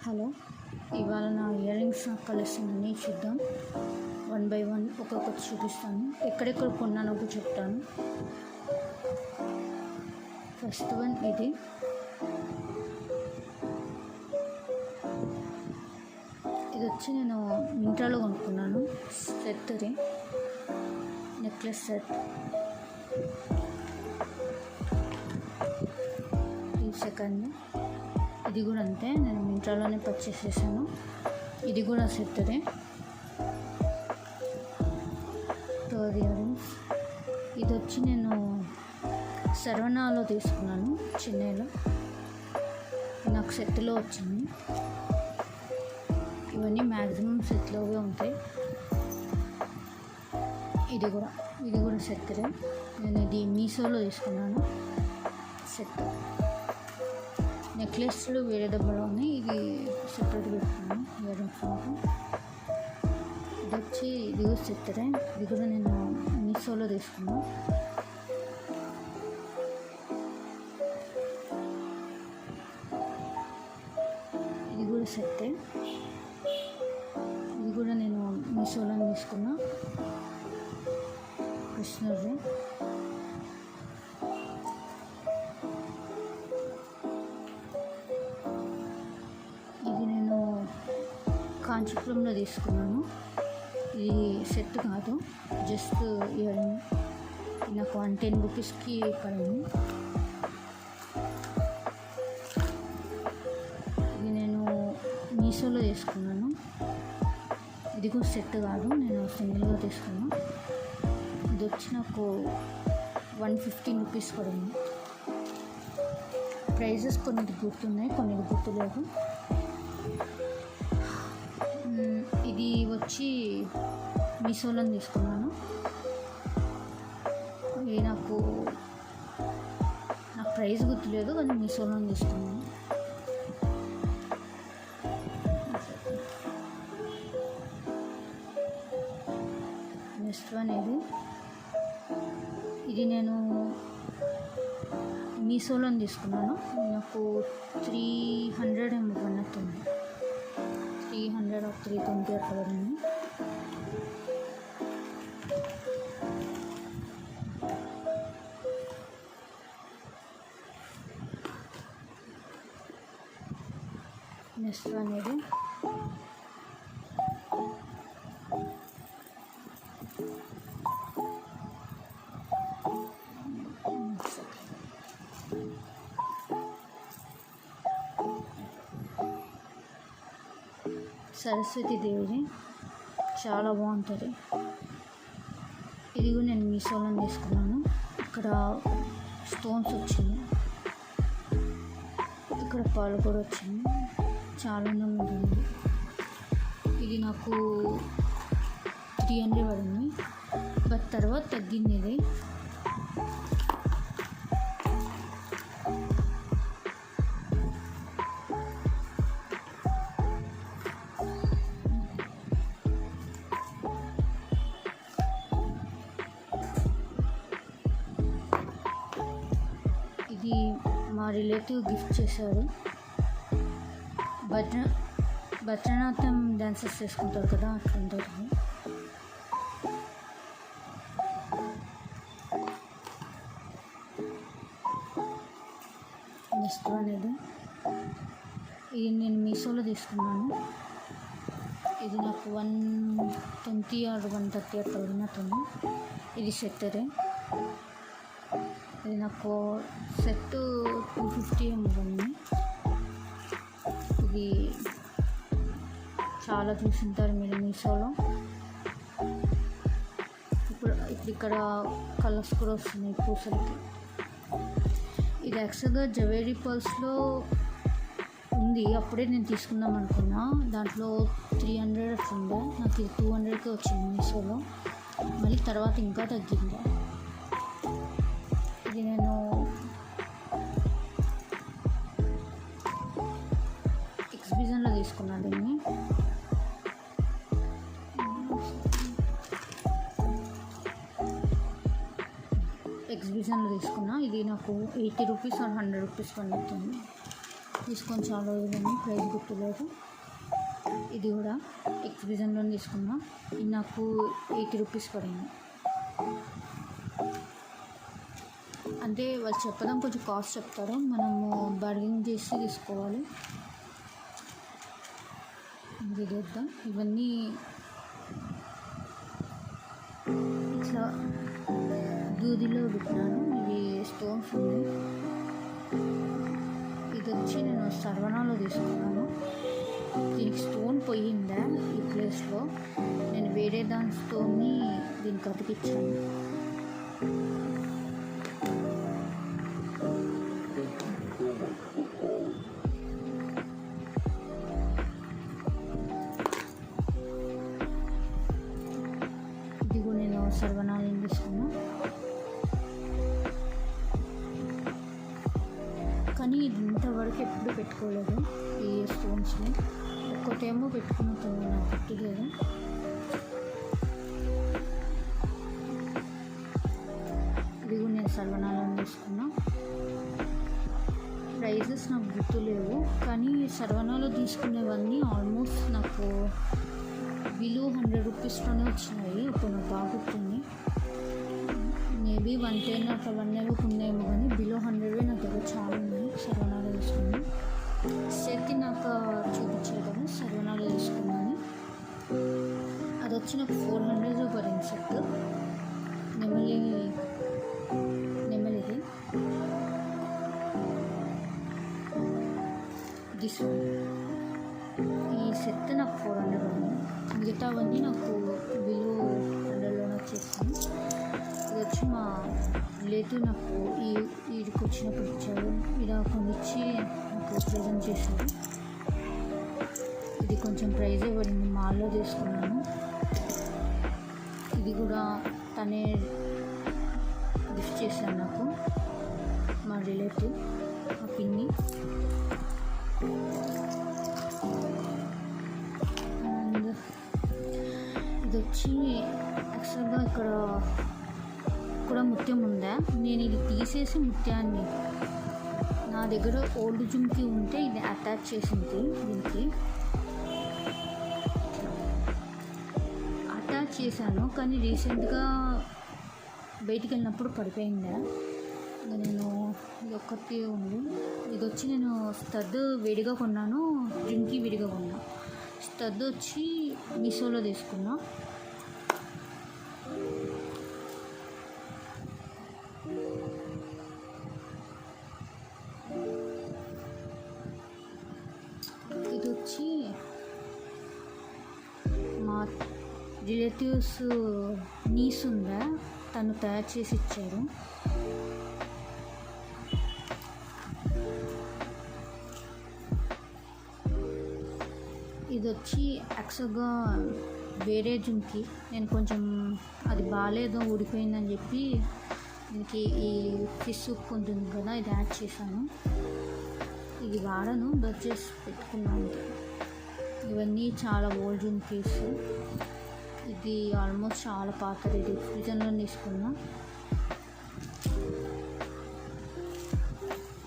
Hello, ఇవాళ నా ear rings collection అన్నీ చూద్దాం. 1 by 1 ఒక్కొక్కటి చూపిస్తాను. ఎక్కడెక్కడ కొన్నానో కూడా చెప్తాను. ఫస్ట్ వన్ ఇది వచ్చి నేను మింట్రాలో కొనుక్కున్నాను. సెట్ ఇది నెక్లెస్ సెట్. ఈ సెకండ్ ఇది కూడా అంతే, నేను మింట్రాలోనే పర్చేస్ చేశాను. ఇది కూడా సెట్ ఇది. థర్డ్ ఇయర్ రింగ్స్ ఇది వచ్చి నేను శరవణాలో తీసుకున్నాను, చెన్నైలో. నాకు సెట్లో వచ్చింది. ఇవన్నీ మ్యాక్సిమం సెట్లోవే ఉంటాయి. ఇది కూడా సెట్. నేను ఇది మీషోలో తీసుకున్నాను సెట్. నెక్లెస్లు వేరే డబ్బాలో ఉన్నాయి, ఇది సెపరేట్ పెట్టుకున్నాను ఇయర్ రింగ్స్. ఇది కూడా సెట్. ఇది కూడా నేను మీషోలో తీసుకున్నాను. ఇది కూడా సెట్. ఇది కూడా నేను మీషోలో తీసుకున్నా, కృష్ణుడి. ఇది నేను కాంచీపురంలో తీసుకున్నాను. ఇది సెట్ కాదు, జస్ట్ ఇయర్ రింగ్. నాకు 110 రూపీస్కి పడింది. ఇది నేను మీషోలో తీసుకున్నాను. ఇది కూడా సెట్ కాదు, నేను సింగిల్గా తీసుకున్నాను. ఇది వచ్చి నాకు 115 రూపీస్ పడింది. ప్రైజెస్ కొన్నిటి గుర్తున్నాయి, కొన్నిటి గుర్తులేదు. ఇది వచ్చి మీషోలో తీసుకున్నాను. ఇది నాకు ప్రైస్ గుర్తులేదు, కానీ మీషోలో తీసుకున్నాను. నెక్స్ట్ వన్ ఇది నేను మీషోలో తీసుకున్నాను. నాకు 300 ఏమో పడినట్టుంది, 300 or 320 అట్లా పడింది. నెక్స్ట్ వన్ సరస్వతి దేవిది, చాలా బాగుంటుంది. ఇది కూడా నేను మీషోలో తీసుకున్నాను. ఇక్కడ స్టోన్స్ వచ్చింది, ఇక్కడ పాలు కూడా వచ్చింది, చాలా అందంగా ఉంటుంది. ఇది నాకు 300 పడింది, బట్ తర్వాత తగ్గింది. ఇది మా రిలేటివ్ గిఫ్ట్ చేశారు. భరతనాట్యం డాన్సెస్ చేసుకుంటారు కదా, అట్లా ఉంటుంది. నెక్స్ట్ వన్ ఇది నేను మీషోలో తీసుకున్నాను. ఇది నాకు 120 or 130 అట్లా పడినట్టుంది. ఇది సెట్. ఇది నాకు సెట్ 250 ఏమో ఉంది. ఇది చాలా చూసింటారు మీరు మీషోలో. ఇప్పుడు ఇక్కడ కలర్స్ కూడా వస్తున్నాయి పూసలకి. ఇది యాక్చువల్గా జవేరీ పర్స్లో ఉంది, అప్పుడే నేను తీసుకుందాం అనుకున్నా. దాంట్లో 300 ఉండే, నాకు ఇది 200కే వచ్చింది మీషోలో. మళ్ళీ తర్వాత ఇంకా తగ్గింది. ఇది నేను ఎక్స్బిజన్లో తీసుకున్నాను. దీన్ని ఎగ్జిబిషన్లో తీసుకున్నా. ఇది నాకు 80 రూపీస్ or 100 రూపీస్ పడుతుంది. తీసుకొని చాలా రోజులని ప్రైస్ గుర్తులేదు. ఇది కూడా ఎగ్జిబిషన్లో తీసుకున్నా. ఇది నాకు 80 రూపీస్ పడింది. అంటే వాళ్ళు చెప్పడం కొంచెం కాస్ట్ చెప్తారు, మనము బార్గెనింగ్ చేసి తీసుకోవాలి. ఇది చూద్దాం. ఇవన్నీ ఇట్లా దూదిలో పెట్టినాను. ఇవి స్టోన్స్ ఉన్నాయి. ఇది వచ్చి నేను సర్వనాలో తీసుకున్నాను. దీనికి స్టోన్ పోయిందా ఈ ప్లేస్లో, నేను వేరే దాని స్టోన్ని దీనికి అతికిచ్చాను. ఇదిగో నేను సర్వనాలు తీసుకున్నా. కానీ ఇది ఇంతవరకు ఎప్పుడు పెట్టుకోలేదు ఈ స్టోన్స్ని. ఒక్కటేమో పెట్టుకున్నట్టుంది, నాకు గుర్తులేదు. ఇది కూడా నేను సర్వనాలను తీసుకున్నా. ప్రైజెస్ నాకు గుర్తులేవు, కానీ సర్వనాలో తీసుకునేవన్నీ ఆల్మోస్ట్ నాకు బిలో 100 రూపీస్లోనే వచ్చినాయి. ఇప్పుడు నాకు బాగా గుర్తుంది. మేబీ 110 అట్లా 1 ఉన్నాయేమో, కానీ బిలో 100 నా దగ్గర చాలా ఉన్నాయి. సర్వనాలో తీసుకున్నాను. సెట్ నాకు చూపించారు కదా, సర్వనాలో తీసుకున్నాను. అది వచ్చి నాకు 400 పడింది సెట్. నెమలిది దిస్ ఈ సెట్ నాకు 400 పడింది. మిగతావన్నీ నాకు బిలో 100లోనే వచ్చేసింది. ఇది వచ్చి మా రిలేటివ్ నాకు వీడికి వచ్చినప్పుడు ఇచ్చారు. ఇలా కొనిచ్చి నాకు ప్రజెంట్ చేశారు. ఇది కొంచెం ప్రైజే పడింది, మాల్లో తీసుకున్నాను. ఇది కూడా తనే గిఫ్ట్ చేశాను నాకు, మా రిలేటివ్, మా పిన్ని. అండ్ ఇది వచ్చి యాక్చువల్గా ఇక్కడ కూడా ముత్యం ఉందా, నేను ఇది తీసేసి ముత్యాన్ని నా దగ్గర ఓల్డ్ జుమ్కి ఉంటే ఇది అటాచ్ చేసింది. దీనికి అటాచ్ చేశాను, కానీ రీసెంట్గా బయటికి వెళ్ళినప్పుడు పడిపోయిందా. నేను ఇది ఒక్కటి ఉంది. ఇది వచ్చి నేను స్టడ్ విడిగా కొన్నాను, జుమ్కి విడిగా కొన్నా. స్టడ్ వచ్చి మీషోలో తీసుకున్నా. ఇది వచ్చి మా రిలేటివ్స్ నీస్ ఉందా, తను తయారు చేసి ఇచ్చారు. ఇది వచ్చి యాక్చువల్గా వేరే జుమ్కి, నేను కొంచెం అది బాగాలేదు, ఊడిపోయిందని చెప్పి దీనికి ఈ ఫిష్ సూప్ ఉంటుంది కదా, ఇది యాడ్ చేశాను. ఇది వాడను, బట్ చేసి పెట్టుకున్నాను. ఇవన్నీ చాలా ఓల్డ్ జుమ్కీస్. ఇది ఆల్మోస్ట్ చాలా పాతది, ఇది ఫ్రిడ్జ్లో తీసుకున్నా.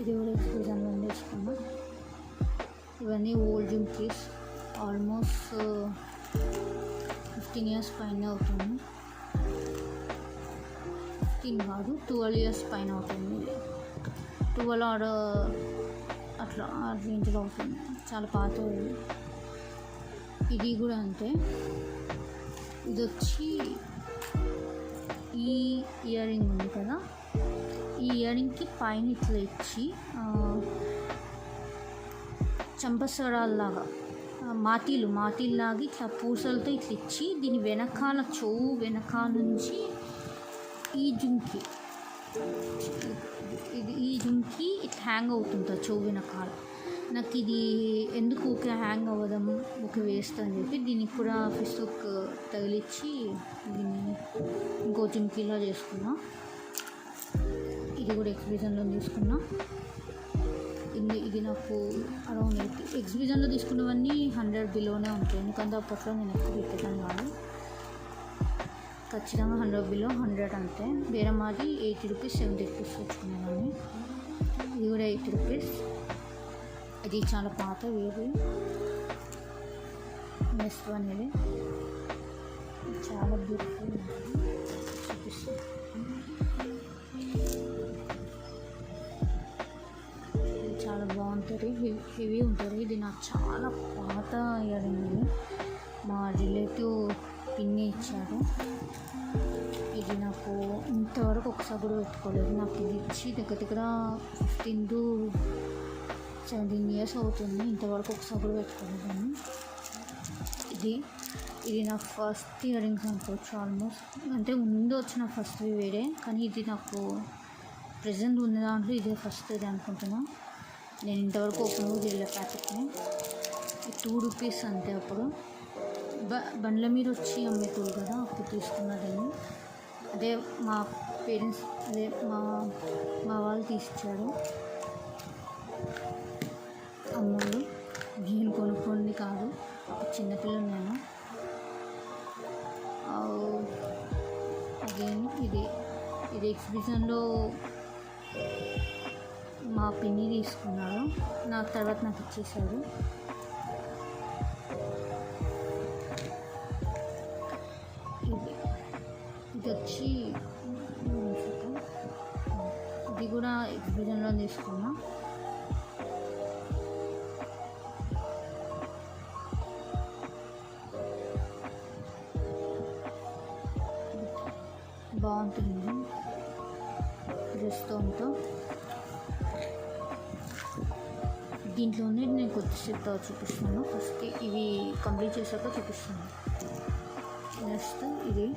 ఇది కూడా ఫ్రిడ్జ్లో తీసుకున్నా. ఇవన్నీ ఓల్డ్ జుమ్కీస్, ఆల్మోస్ట్ 15 years పైన అవుతుంది. 15 కాదు, 12 years పైన అవుతుంది. 12 ఆర్ అట్లా ఆ రేంజ్లో అవుతుంది, చాలా పాతది. ఇది కూడా అంతే. ఇది వచ్చి ఈ ఇయర్ రింగ్ ఉంది కదా, ఈ ఇయర్ రింగ్కి పైన ఇట్లా ఇచ్చి చంపసరాల్లాగా మాటీల్లాగా ఇట్లా పూసలతో ఇట్లా ఇచ్చి, దీని వెనకాల చెవు వెనకాల నుంచి ఈ జుమ్కి ఈ జుమ్కి ఇట్లా హ్యాంగ్ అవుతుంటుంది చెవు వెనకాల. నాకు ఇది ఎందుకు ఊకే హ్యాంగ్ అవ్వడం, ఊకే వేస్ట్ అని చెప్పి దీనికి కూడా ఫిష్ హుక్ తగిలిచ్చి దీన్ని ఇంకో జుమ్కీలా చేసుకున్నా. ఇది కూడా ఎగ్జిబిషన్లో తీసుకున్నా. ఇది నాకు అరౌండ్ 80. ఎగ్జిబిషన్లో తీసుకున్నవన్నీ 100 బిలోనే ఉంటాయి, ఎందుకంటే అప్పట్లో నేను ఎక్కువ పెట్టాను కాదు. ఖచ్చితంగా 100 బిలో 100 అంతే. వేరే మాది 80 రూపీస్ 70 రూపీస్ తెచ్చుకునేదాన్ని. ఇది కూడా 80 రూపీస్. ఇది చాలా పాతవి, ఇది నెక్స్ట్ వన్. ఇది చాలా బ్యూటిఫుల్ చూపిస్తుంది. ఇది చాలా బాగుంటుంది, హెవీ ఉంటుంది. ఇది నాకు చాలా పాత ఇయర్ రింగ్. ఇది మా రిలేటివ్ పిన్ని ఇచ్చారు. ఇది నాకు ఇంతవరకు ఒకసారి కూడా పెట్టుకోలేదు. నాకు ఇది ఇచ్చి దగ్గర 15 to 17 years అవుతుంది. ఇంతవరకు ఒకసారి కూడా పెట్టుకోలేదని. ఇది నా ఫస్ట్ ఇయర్ రింగ్స్ అనుకోవచ్చు ఆల్మోస్ట్. అంటే ముందు వచ్చిన ఫస్ట్ వేరే, కానీ ఇది నాకు ప్రజెంట్ ఉన్న దాంట్లో ఇదే ఫస్ట్ ఇది అనుకుంటున్నా. నేను ఇంతవరకు ఓపెన్ కూడా చేయలే ప్యాకెట్ని. 2 rupees అంతే. అప్పుడు బండ్ల మీద వచ్చి అమ్మేటోళ్ళు కదా, అప్పుడు తీసుకున్నదాన్ని. అదే మా పేరెంట్స్, అదే మా వాళ్ళు తీసిచ్చారు, అమ్మోళ్ళు. నేను కొనుక్కోండి కాదు, చిన్నపిల్లలు నేను. అగైన్ ఇది ఎగ్జిబిషన్లో మా పిన్ని తీసుకున్నారు, నాకు తర్వాత నాకు ఇచ్చేసారు. ఇది వచ్చి ఇది కూడా ఎగ్జిబిషన్లో తీసుకున్నా. బాగుంటుంది డ్రెస్తో. దీంట్లోనే నేను కొద్దిసేపు చూపిస్తాను. ఫస్ట్ ఇవి కంప్లీట్ చేశాక చూపిస్తాను. నెక్స్ట్ ఇది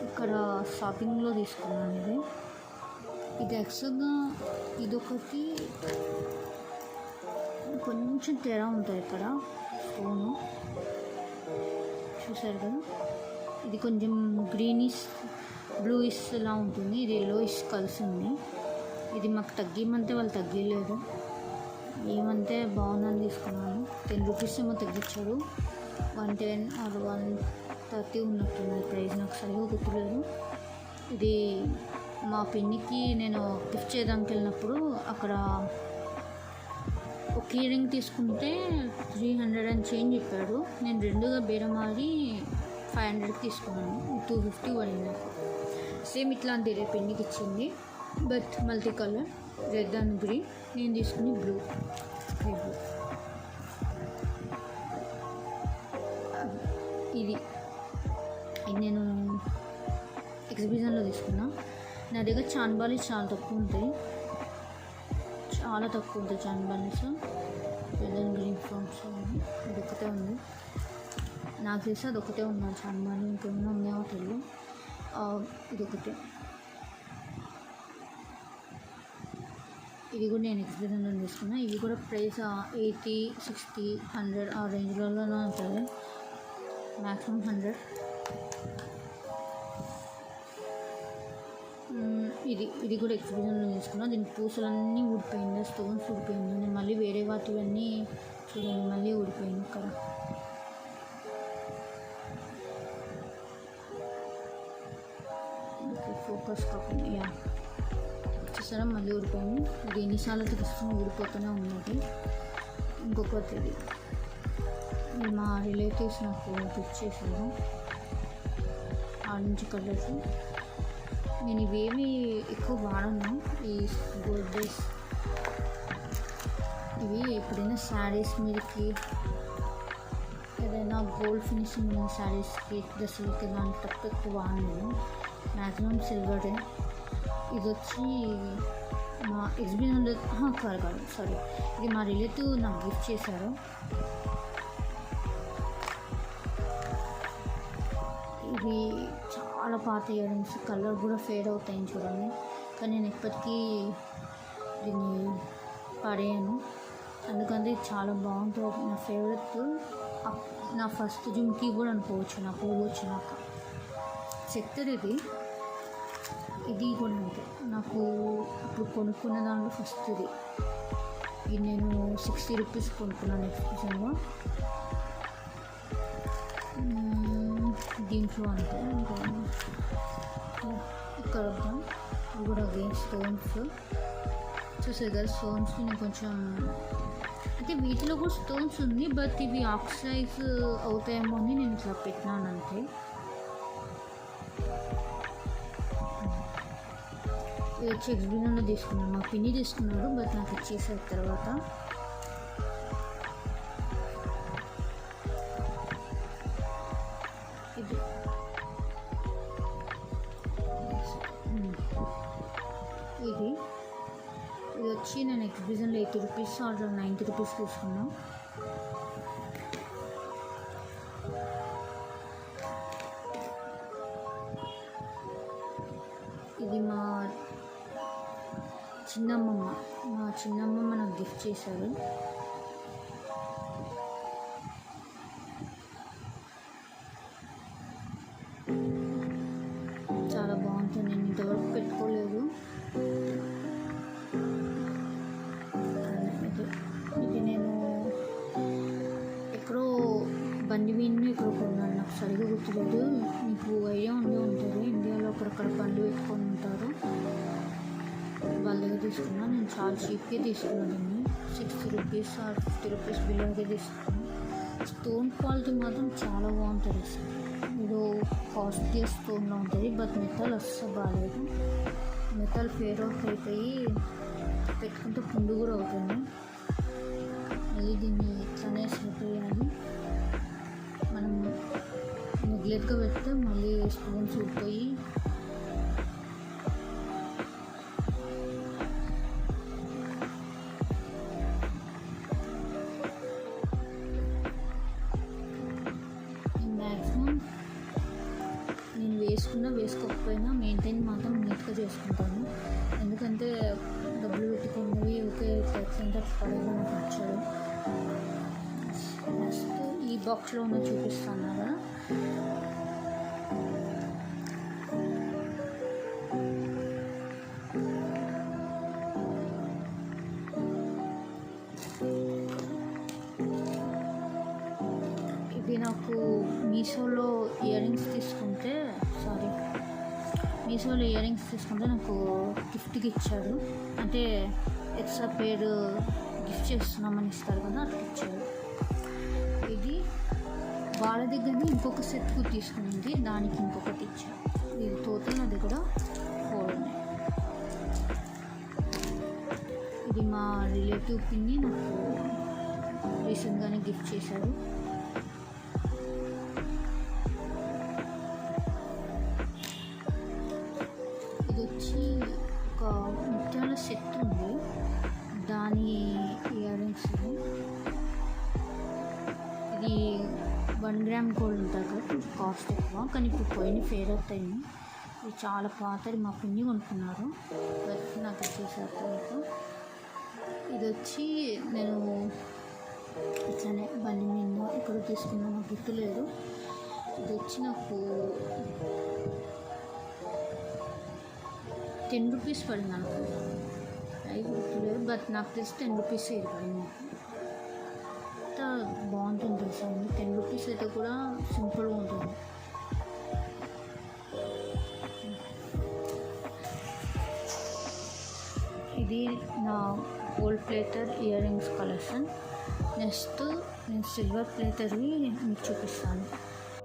ఇక్కడ షాపింగ్లో తీసుకున్నాను. ఇది యాక్చువల్గా ఇదొకటి కొంచెం తేడా ఉంటుంది ఇక్కడ. స్టోను చూసారు కదా, ఇది కొంచెం గ్రీనిష్ బ్లూయిష్ లా ఉంటుంది, ఇది ఎల్లోయిష్ కలిసి ఉంది. ఇది మాకు తగ్గిమంటే వాళ్ళు తగ్గలేదు, ఏమంటే బాగుందని తీసుకున్నాను. 10 rupees ఏమో తగ్గించాడు. 110 or 130 ఉన్నట్టున్నది ప్రైస్, నాకు సరిగ్గా గుర్తులేదు. ఇది మా పిన్నికి నేను గిఫ్ట్ చేయడానికి వెళ్ళినప్పుడు అక్కడ ఒక ఇయర్ రింగ్ తీసుకుంటే 300 and change చెప్పాడు. నేను రెండుగా బేరమాడి 500కి తీసుకున్నాను. 250 పడింది నాకు. సేమ్ ఇట్లాంటి పిన్నికి ఇచ్చింది, but multi colour, red and green. నేను తీసుకుని బ్లూ. ఇది నేను ఎగ్జిబిషన్లో తీసుకున్నా. నా దగ్గర చాన్బాలీస్ చాలా తక్కువ ఉంటాయి, చాలా తక్కువ ఉంటాయి చాన్బాలీస్. రెడ్ అండ్ గ్రీన్ ఫ్రామ్స్ ఇది ఒకటే ఉంది, నాకు తెలిసి అది ఒకటే ఉన్నాను చాన్బాలి. ఇంకేమైనా ఉన్నాయో తెలియదు. ఇదొకటే. ఇది కూడా నేను ఎగ్జిబిషన్లో తీసుకున్నా. ఇది కూడా ప్రైస్ 80, 60, 100 ఆ రేంజ్లోనే ఉంటుంది, మ్యాక్సిమం 100. ఇది కూడా ఎగ్జిబిషన్లో తీసుకున్నా. దీని పూసలన్నీ ఊడిపోయింది, స్టోన్స్ ఊడిపోయింది. నేను మళ్ళీ వేరే వాటివన్నీ చూడండి మళ్ళీ ఊడిపోయింది ఇక్కడ. ఫోకస్ కాకుండా చూసారా మళ్ళీ ఊడిపోయింది. ఇది ఎన్నిసార్లు తీసుకుని ఊడిపోతూనే ఉన్నది. ఇంకొకటి ఇది మా రిలేటివ్స్ నాకు గిఫ్ట్ చేశారు, ఆరెంజ్ కలర్స్. నేను ఇవేమి ఎక్కువ వాడను, ఈ గోల్డ్ బేస్. ఇవి ఎప్పుడైనా శారీస్ మీదకి, ఏదైనా గోల్డ్ ఫినిషింగ్ ఉన్న శారీస్కి, డ్రెస్సులకి ఇలాంటి తక్కువ ఎక్కువ వాడను, మ్యాక్సిమం సిల్వరే. ఇది వచ్చి మా ఎగ్జిబిషన్లో కాదు సారీ, ఇది మా రిలేటివ్ నాకు గిఫ్ట్ చేశారు. ఇవి చాలా పాత ఇయర్ రింగ్స్, కలర్ కూడా ఫేడ్ అవుతాయి చూడండి. కానీ నేను ఎప్పటికీ దీన్ని పడేయను, ఎందుకంటే చాలా బాగుంటుంది. నా ఫేవరెట్, నా ఫస్ట్ జుమ్కీ కూడా అనుకోవచ్చు. నా పువ్వు వచ్చినాక చెప్తారు. ఇది కూడా అంతే, నాకు ఇప్పుడు కొనుక్కున్న దాంట్లో ఫస్ట్ ఇది నేను 60 rupees కొనుక్కున్నాను ఎగ్జిబిషన్లో. దీంట్లో అంతే. ఇక్కడ ఇది కూడా అగైన్ స్టోన్స్ చూసారు కదా. స్టోన్స్ నేను కొంచెం అయితే వీటిలో కూడా స్టోన్స్ ఉంది, బట్ ఇవి ఆక్సిడైజ్ అవుతాయేమో అని నేను ఇట్లా పెట్టినాను అంతే. ఇది వచ్చి ఎక్స్బీనోలో తీసుకున్నాను, మా పిన్ని తీసుకున్నాడు, బట్ నాకు ఇచ్చేసారు తర్వాత. ఇది ఇది ఇది వచ్చి నేను ఎక్స్బిజన్లో 80 రూపీస్ ఆర్డర్ 90 రూపీస్ తీసుకున్నాను. ఇది మా చిన్నమ్మమ్మ నాకు గిఫ్ట్ చేశారు. చాలా బాగుంటుంది, నేను ఇంతవరకు పెట్టుకోలేదు. ఇది నేను ఎక్కడో బండి మీదనే ఎక్కడో కొన్నాను, నాకు సరిగ్గా గుర్తులేదు. మీకు ఐడియా ఉండే ఉంటుంది, ఇండియాలో అక్కడక్కడ బండి పెట్టుకొని ఉంటారు, వాళ్ళ దగ్గర తీసుకున్నాను. నేను చాలా చీప్గా తీసుకున్నాను, 60 రూపీస్ ఆర్ 50 రూపీస్ బిల్లుగా తీసుకున్నాను. స్టోన్ క్వాలిటీ మాత్రం చాలా బాగుంటుంది, అసలు ఏదో కాస్ట్లీ స్టోన్లో ఉంటుంది, బట్ మెటల్ అస్సలు బాగాలేదు. మెటల్ ఫేర్ అవుట్ అయిపోయి పెట్టుకుంటే పుండు కూడా అవుతుంది. మళ్ళీ దీన్ని ఇట్లానే సెట్ చేయాలి, మనం నెగ్లెక్ట్గా పెడితే మళ్ళీ స్టోన్స్ ఊడిపోయి మ్యాక్సిమం నేను వేసుకోకపోయినా మెయింటైన్ మాత్రం నీట్గా చేసుకుంటాను. ఎందుకంటే డబ్బులు పెట్టుకున్నవి ఒకే సెంటర్ పడేది నాకు నచ్చదు. నెక్స్ట్ ఈ బాక్స్లో ఉన్న చూపిస్తాను కదా, ఇది నాకు మీషోలో ఇయర్ రింగ్స్ తీసుకుంటే నాకు గిఫ్ట్కి ఇచ్చాడు, అంటే ఎక్స్ట్రా పేరు గిఫ్ట్ చేస్తున్నామని ఇస్తారు కదా, అట్లా ఇచ్చాడు. ఇది వాళ్ళ దగ్గరనే ఇంకొక సెట్ తీసుకుంది, దానికి ఇంకొకటి ఇచ్చాడు. ఇది టోటల్ నా దగ్గర 4 ఉన్నాయి. ఇది మా రిలేటివ్ పిన్ని నాకు రీసెంట్గానే గిఫ్ట్ చేశారు. ఇది వచ్చి ఒక ముత్యాల సెట్ ఉంది, దాని ఇయర్ రింగ్స్. ఇది 1 గ్రామ్ గోల్డ్ ఉంటుంది కదా, కాస్ట్ ఎక్కువ, కానీ ఇప్పుడు ఫేర్ అవుతాయి. ఇది చాలా పాతది, మా పిన్ని కొనుక్కున్నారు, నాకు ఇచ్చేసారు. ఇది వచ్చి నేను ఇట్లానే బండి మీద ఇక్కడ తీసుకున్నాను, నాకు గుర్తులేదు. ఇది వచ్చి నాకు 10 రూపీస్ పడింది అనుకో, అవి గుర్తులేదు, బట్ నాకు తెలిసి 10 రూపీస్ ఇది పడింది. అంత బాగుంటుంది తెలుసా, 10 రూపీస్ అయితే కూడా సింపుల్గా ఉంటుంది. ఇది నా gold plated earrings collection. Next నేను సిల్వర్ ప్లేటర్వి మీకు చూపిస్తాను.